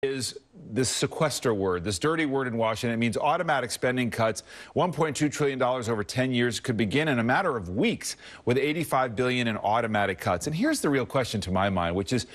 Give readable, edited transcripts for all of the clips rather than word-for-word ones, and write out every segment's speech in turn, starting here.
Is this sequester word, this dirty word in Washington. It means automatic spending cuts. $1.2 trillion over 10 years could begin in a matter of weeks with $85 billion in automatic cuts. And here's the real question to my mind, which is,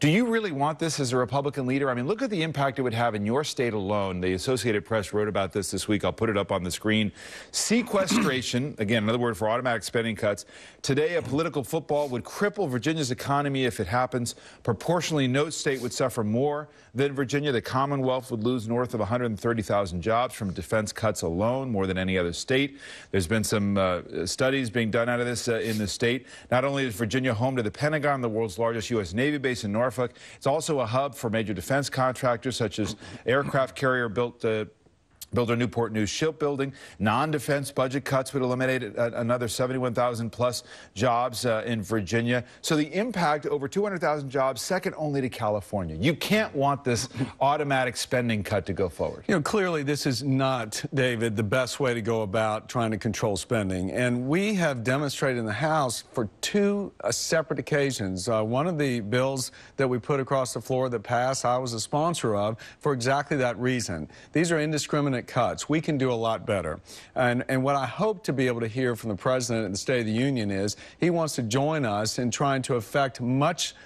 do you really want this as a Republican leader? I mean, look at the impact it would have in your state alone. The Associated Press wrote about this week. I'll put it up on the screen. Sequestration, again, another word for automatic spending cuts. Today, a political football would cripple Virginia's economy if it happens. Proportionally, no state would suffer more than Virginia. The Commonwealth would lose north of 130,000 jobs from defense cuts alone, more than any other state. There's been some studies being done out of this in the state. Not only is Virginia home to the Pentagon, the world's largest U.S. Navy base in Norfolk, it's also a hub for major defense contractors such as aircraft carrier builder Newport News shipbuilding. Non-defense budget cuts would eliminate another 71,000 plus jobs in Virginia. So the impact, over 200,000 jobs, second only to California. You can't want this automatic spending cut to go forward. You know, clearly this is not, David, the best way to go about trying to control spending. And we have demonstrated in the House for two separate occasions. One of the bills that we put across the floor that passed, I was a sponsor of, for exactly that reason. These are indiscriminate cuts. We can do a lot better. And what I hope to be able to hear from the President and the State of the Union is he wants to join us in trying to effect much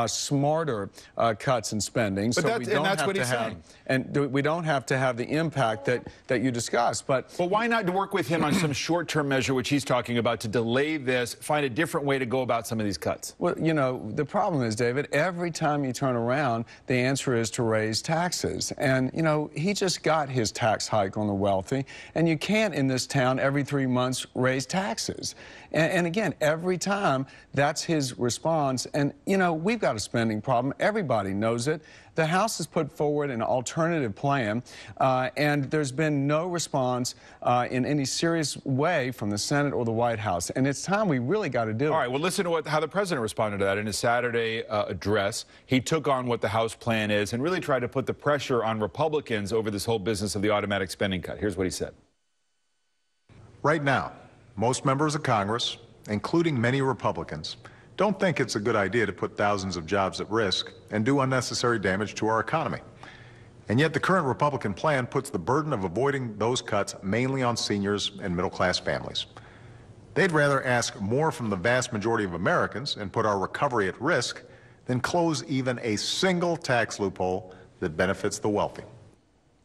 smarter cuts in spending, so we don't have to have, and we don't have to have the impact that you discussed. But why not work with him on some short-term measure, which he's talking about, to delay this, find a different way to go about some of these cuts? Well, you know, the problem is, David, every time you turn around, the answer is to raise taxes. And, you know, he just got his tax hike on the wealthy, and you can't in this town every 3 months raise taxes. And again, every time, that's his response. And, you know, we've got a spending problem. Everybody knows it. The House has put forward an alternative plan, and there's been no response in any serious way from the Senate or the White House. And it's time we really got to do it. All right, well, listen to how the President responded to that in his Saturday address. He took on what the House plan is and really tried to put the pressure on Republicans over this whole business of the automatic spending cut. Here's what he said. Right now, most members of Congress, including many Republicans, don't think it's a good idea to put thousands of jobs at risk and do unnecessary damage to our economy. And yet the current Republican plan puts the burden of avoiding those cuts mainly on seniors and middle-class families. They'd rather ask more from the vast majority of Americans and put our recovery at risk than close even a single tax loophole that benefits the wealthy.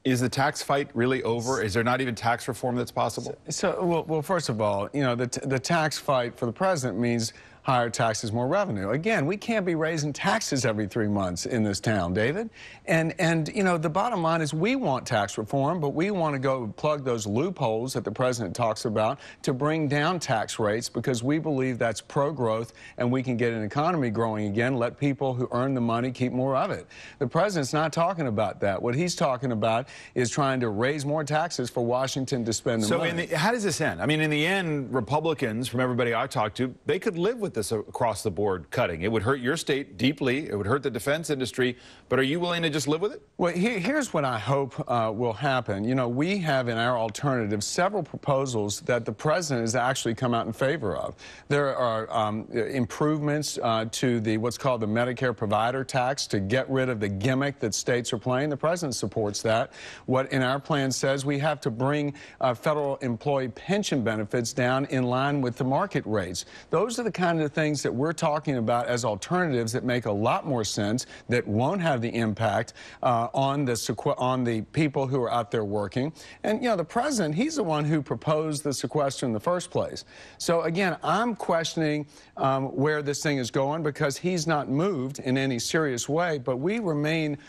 Is the tax fight really over? Is there not even tax reform that's possible? Well, first of all, you know, the tax fight for the President means higher taxes, more revenue. Again, we can't be raising taxes every 3 months in this town, David. And you know, the bottom line is we want tax reform, but we want to go plug those loopholes that the President talks about to bring down tax rates, because we believe that's pro-growth and we can get an economy growing again, let people who earn the money keep more of it. The President's not talking about that. What he's talking about is trying to raise more taxes for Washington to spend the money. So how does this end? I mean, in the end, Republicans, from everybody I talked to, they could live with this across the board cutting. It would hurt your state deeply. It would hurt the defense industry. But are you willing to just live with it? Well, here's what I hope will happen. You know, we have in our alternative several proposals that the President has actually come out in favor of. There are improvements to what's called the Medicare provider tax to get rid of the gimmick that states are playing. The President supports that. What in our plan says we have to bring federal employee pension benefits down in line with the market rates. Those are the kind of things that we're talking about as alternatives that make a lot more sense, that won't have the impact on the people who are out there working. And, you know, the President, he's the one who proposed the sequester in the first place. So, again, I'm questioning where this thing is going, because he's not moved in any serious way, but we remain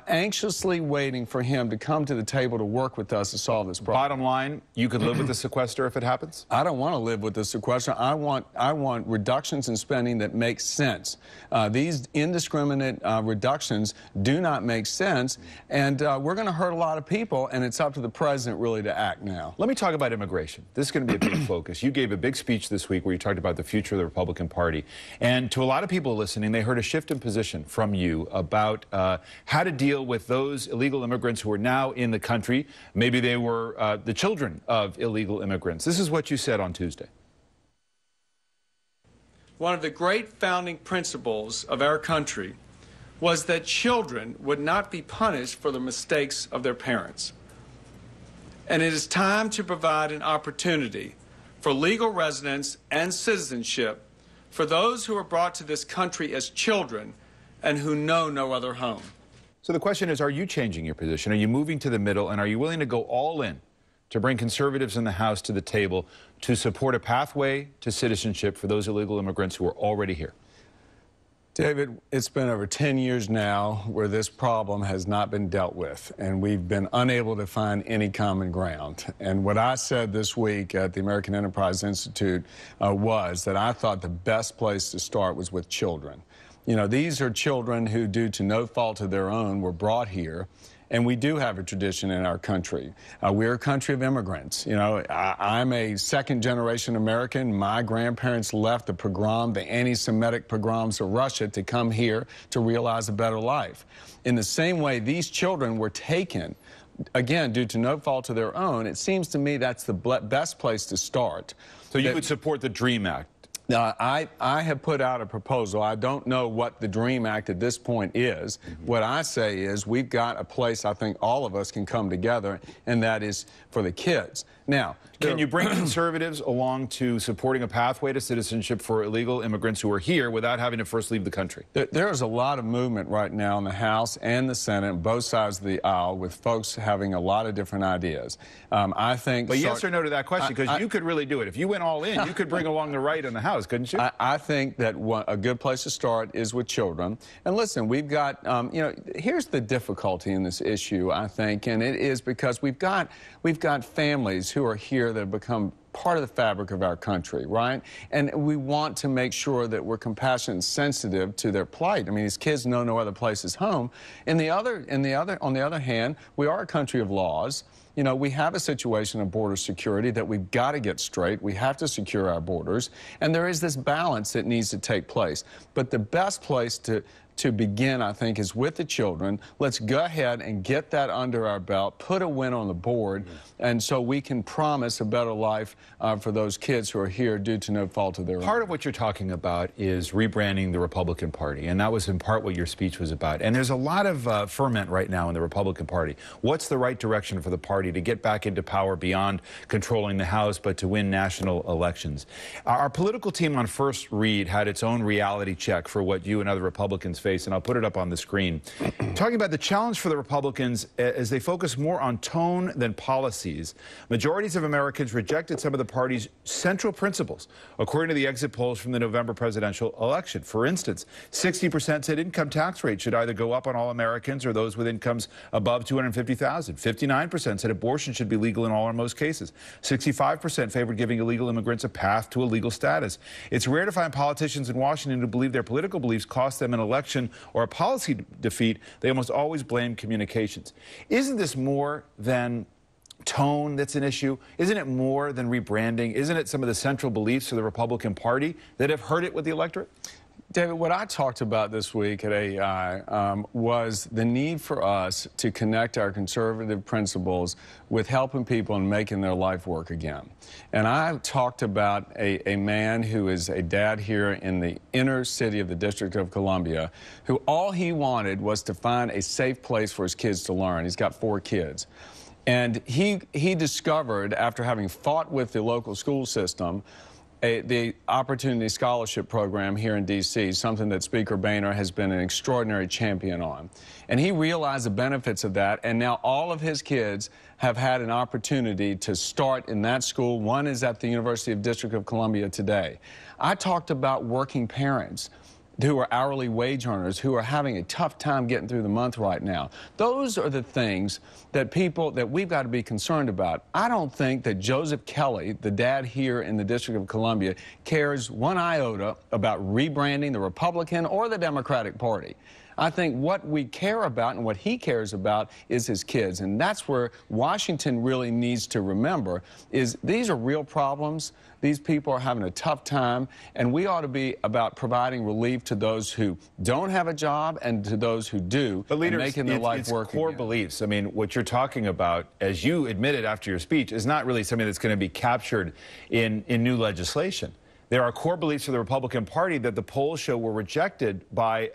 anxiously waiting for him to come to the table to work with us to solve this problem. Bottom line, you could live with the sequester if it happens? I don't want to live with the sequester. I want reductions in spending that make sense. These indiscriminate reductions do not make sense, and we're going to hurt a lot of people, and it's up to the President really to act now. Let me talk about immigration. This is going to be a big focus. You gave a big speech this week where you talked about the future of the Republican Party, and to a lot of people listening, they heard a shift in position from you about how to deal with those illegal immigrants who are now in the country. Maybe they were the children of illegal immigrants. This is what you said on Tuesday. One of the great founding principles of our country was that children would not be punished for the mistakes of their parents. And it is time to provide an opportunity for legal residence and citizenship for those who are brought to this country as children and who know no other home. So the question is, are you changing your position? Are you moving to the middle, and are you willing to go all in to bring conservatives in the House to the table to support a pathway to citizenship for those illegal immigrants who are already here? David, it's been over 10 years now where this problem has not been dealt with, and we've been unable to find any common ground. And what I said this week at the American Enterprise Institute was that I thought the best place to start was with children. You know, these are children who, due to no fault of their own, were brought here. And we do have a tradition in our country. We're a country of immigrants. You know, I'm a second-generation American. My grandparents left the pogrom, the anti-Semitic pogroms of Russia, to come here to realize a better life. In the same way, these children were taken, again, due to no fault of their own. It seems to me that's the best place to start. So you would support the DREAM Act? I have put out a proposal. I don't know what the DREAM Act at this point is. What I say is we've got a place I think all of us can come together, and that is for the kids. Now, can you bring conservatives along to supporting a pathway to citizenship for illegal immigrants who are here without having to first leave the country? There's a lot of movement right now in the House and the Senate, both sides of the aisle, with folks having a lot of different ideas. I think... But yes or no to that question, because you could really do it. If you went all in, you could bring along the right in the House, couldn't you? I think that a good place to start is with children. And listen, we've got, you know, here's the difficulty in this issue, I think, and it is because we've got families who are here that have become part of the fabric of our country, right? And we want to make sure that we're compassionate and sensitive to their plight. I mean, these kids know no other place is home. On the other hand, we are a country of laws. You know, we have a situation of border security that we've got to get straight. We have to secure our borders. And there is this balance that needs to take place. But the best place to begin, I think, is with the children. Let's go ahead and get that under our belt, put a win on the board, and so we can promise a better life for those kids who are here due to no fault of their own. Part of what you're talking about is rebranding the Republican Party, and that was in part what your speech was about. And there's a lot of ferment right now in the Republican Party. What's the right direction for the party to get back into power beyond controlling the House, but to win national elections? Our political team on First Read had its own reality check for what you and other Republicans face, and I'll put it up on the screen. Talking about the challenge for the Republicans as they focus more on tone than policies. Majorities of Americans rejected some of the party's central principles, according to the exit polls from the November presidential election. For instance, 60% said income tax rate should either go up on all Americans or those with incomes above $250,000. 59% said abortion should be legal in all or most cases. 65% favored giving illegal immigrants a path to a legal status. It's rare to find politicians in Washington who believe their political beliefs cost them an election or a policy defeat. They almost always blame communications. Isn't this more than tone that's an issue? Isn't it more than rebranding? Isn't it some of the central beliefs of the Republican Party that have hurt it with the electorate? David, what I talked about this week at AEI was the need for us to connect our conservative principles with helping people and making their life work again. And I talked about a man who is a dad here in the inner city of the District of Columbia, who all he wanted was to find a safe place for his kids to learn. He's got 4 kids. And he discovered, after having fought with the local school system, the Opportunity Scholarship Program here in D.C., something that Speaker Boehner has been an extraordinary champion on. And he realized the benefits of that, and now all of his kids have had an opportunity to start in that school. One is at the University of District of Columbia today. I talked about working parents who are hourly wage earners, who are having a tough time getting through the month right now. Those are the things that we've got to be concerned about. I don't think that Joseph Kelly, the dad here in the District of Columbia, cares one iota about rebranding the Republican or the Democratic Party. I think what we care about and what he cares about is his kids. And that's where Washington really needs to remember is these are real problems. These people are having a tough time, and we ought to be about providing relief to those who don't have a job and to those who do, but leaders, and making their life work core again. Beliefs. I mean, what you're talking about, as you admitted after your speech, is not really something that's going to be captured in new legislation. There are core beliefs of the Republican Party that the polls show were rejected by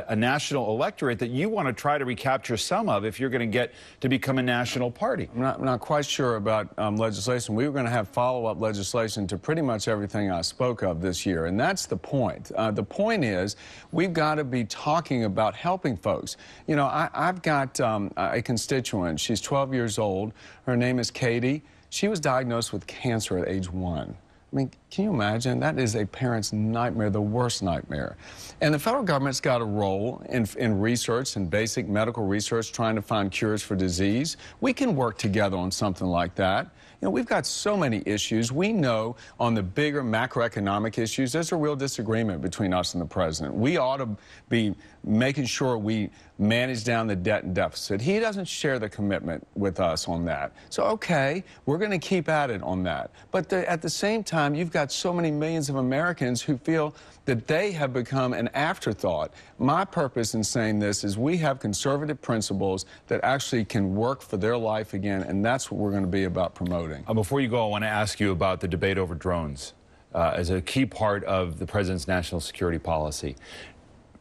a national electorate that you want to try to recapture some of if you're going to get to become a national party. I'm not quite sure about legislation. We were going to have follow-up legislation to pretty much everything I spoke of this year, and that's the point. The point is we've got to be talking about helping folks. You know, I've got a constituent. She's 12 years old. Her name is Katie. She was diagnosed with cancer at age 1. I mean, can you imagine? That is a parent's nightmare, the worst nightmare. And the federal government's got a role in research and basic medical research trying to find cures for disease. We can work together on something like that. You know, we've got so many issues. We know on the bigger macroeconomic issues, there's a real disagreement between us and the president. We ought to be making sure we manage down the debt and deficit. He doesn't share the commitment with us on that. So, okay, we're going to keep at it on that. But at the same time, you've got so many millions of Americans who feel that they have become an afterthought. My purpose in saying this is we have conservative principles that actually can work for their life again, and that's what we're going to be about promoting. Before you go, I want to ask you about the debate over drones as a key part of the president's national security policy.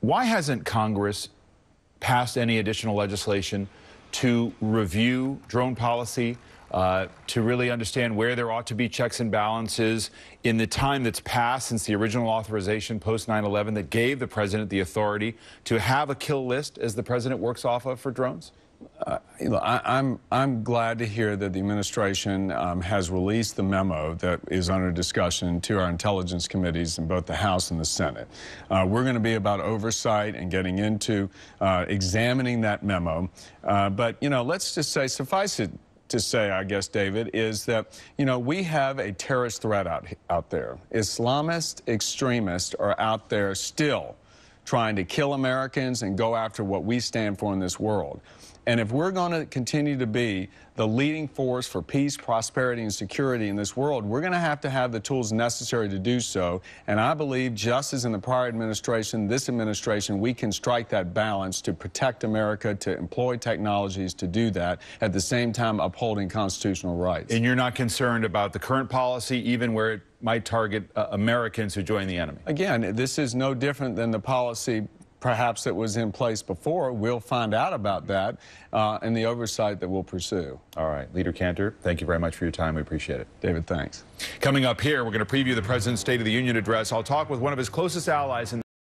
Why hasn't Congress passed any additional legislation to review drone policy, to really understand where there ought to be checks and balances in the time that's passed since the original authorization post 9/11 that gave the president the authority to have a kill list as the president works off of for drones? I'm glad to hear that the administration has released the memo that is under discussion to our intelligence committees in both the House and the Senate. We're going to be about oversight and getting into examining that memo. But, you know, let's just say, suffice it to say, I guess, David, is that, you know, we have a terrorist threat out there. Islamist extremists are out there still trying to kill Americans and go after what we stand for in this world. And if we're going to continue to be the leading force for peace, prosperity, and security in this world, we're going to have the tools necessary to do so. And I believe, just as in the prior administration, this administration, we can strike that balance to protect America, to employ technologies to do that, at the same time upholding constitutional rights. And you're not concerned about the current policy, even where it might target Americans who join the enemy? Again, this is no different than the policy perhaps that was in place before. We'll find out about that and the oversight that we'll pursue. All right. Leader Cantor, thank you very much for your time. We appreciate it. David, thanks. Coming up here, we're going to preview the president's State of the Union address. I'll talk with one of his closest allies in